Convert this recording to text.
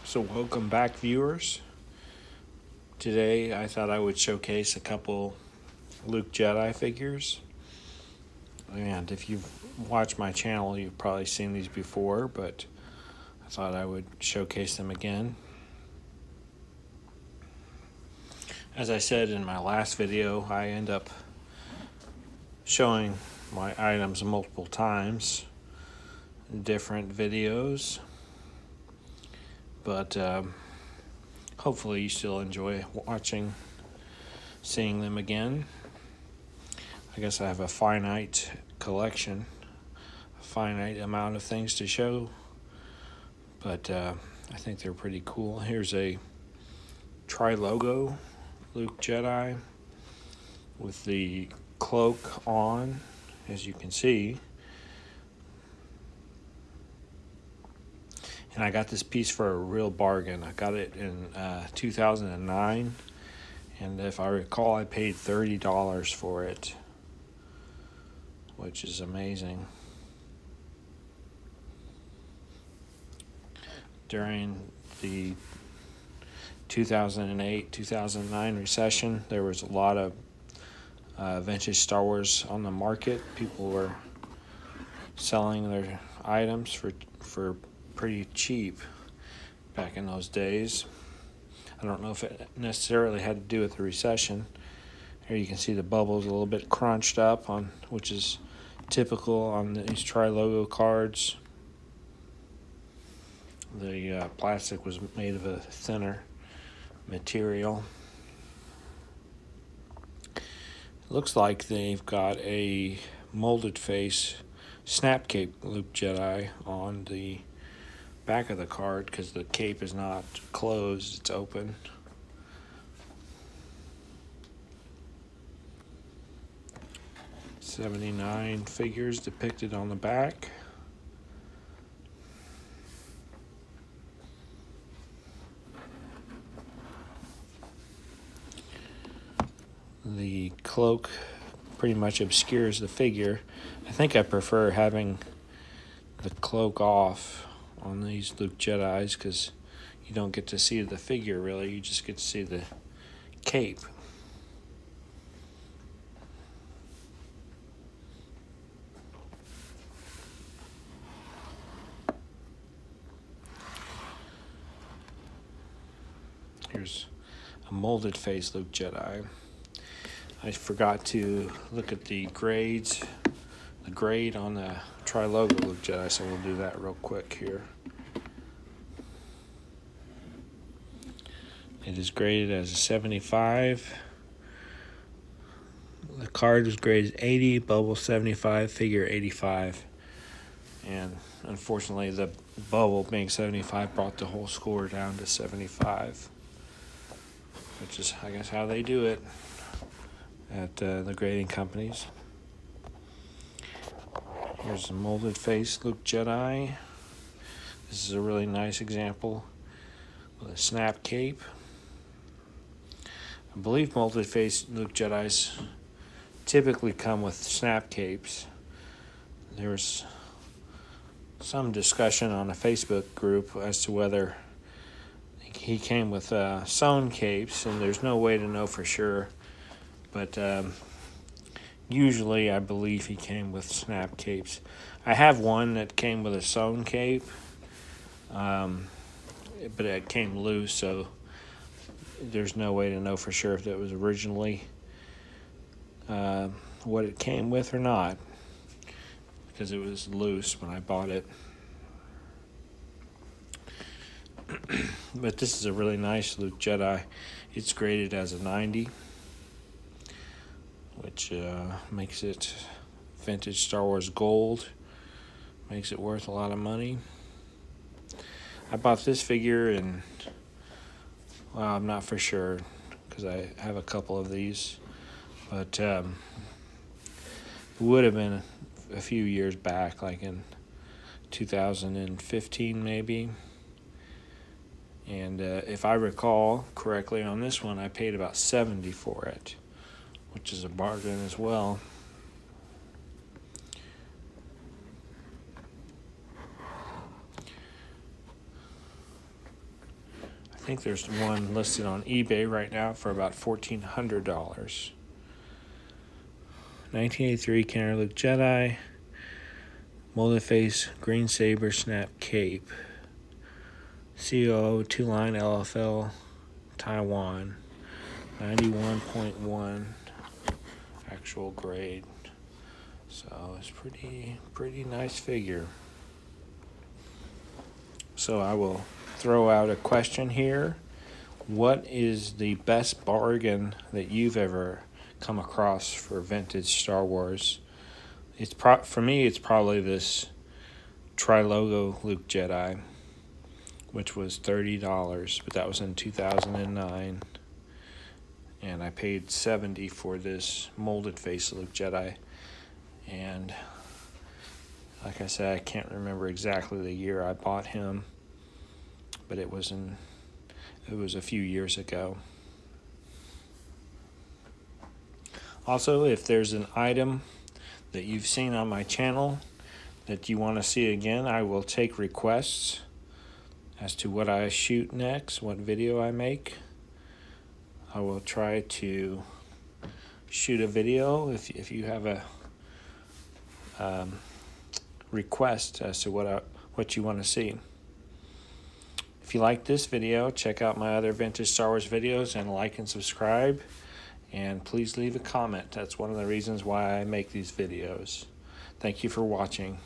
So welcome back, viewers. Today I thought I would showcase a couple Luke Jedi figures. And if you've watched my channel, you've probably seen these before, but I thought I would showcase them again. As I said in my last video, I end up showing my items multiple times in different videos. But hopefully you still enjoy seeing them again. I guess I have a finite collection, a finite amount of things to show, but I think they're pretty cool. Here's a tri-logo Luke Jedi with the cloak on, as you can see. And I got this piece for a real bargain. I got it in 2009, and if I recall, I paid $30 for it, which is amazing. During the 2008-2009 recession, there was a lot of vintage Star Wars on the market. People were selling their items for pretty cheap back in those days. I don't know if it necessarily had to do with the recession. Here you can see the bubbles a little bit crunched up, which is typical on these tri-logo cards. The plastic was made of a thinner material. It looks like they've got a molded face snap cape Luke Jedi on the back of the card because the cape is not closed, it's open. '79 figures depicted on the back. The cloak pretty much obscures the figure. I think I prefer having the cloak off on these Luke Jedis because you don't get to see the figure really, you just get to see the cape. Here's a molded face Luke Jedi. I forgot to look at the grade on the tri-logo Luke Jedi, so we'll do that real quick here. It is graded as a 75. The card was graded 80, bubble 75, figure 85. And unfortunately, the bubble being 75 brought the whole score down to 75. Which is, I guess, how they do it at the grading companies. Here's a molded face Luke Jedi. This is a really nice example with a snap cape. I believe molded face Luke Jedis typically come with snap capes. There was some discussion on a Facebook group as to whether he came with sewn capes, and there's no way to know for sure, but usually I believe he came with snap capes. I have one that came with a sewn cape, but it came loose, so there's no way to know for sure if that was originally what it came with or not, because it was loose when I bought it. But this is a really nice Luke Jedi. It's graded as a 90, which makes it vintage Star Wars gold. Makes it worth a lot of money. I bought this figure in, well, I'm not for sure because I have a couple of these, but it would have been a few years back, like in 2015 maybe. And if I recall correctly on this one, I paid about $70 for it, which is a bargain as well. think there's one listed on eBay right now for about $1,400. 1983 Kenner Luke Jedi. Molded face green saber snap cape. COO 2-line LFL Taiwan. 91.1 actual grade. So it's pretty nice figure. So I will throw out a question here. What is the best bargain that you've ever come across for vintage Star Wars? For me, it's probably this Tri-Logo Luke Jedi, which was $30, but that was in 2009. And I paid $70 for this molded face Luke Jedi. And like I said, I can't remember exactly the year I bought him, but it was a few years ago. Also, if there's an item that you've seen on my channel that you want to see again, I will take requests as to what I shoot next, what video I make. I will try to shoot a video if you have a request as to what you want to see. If you like this video, check out my other vintage Star Wars videos and like and subscribe. And please leave a comment. That's one of the reasons why I make these videos. Thank you for watching.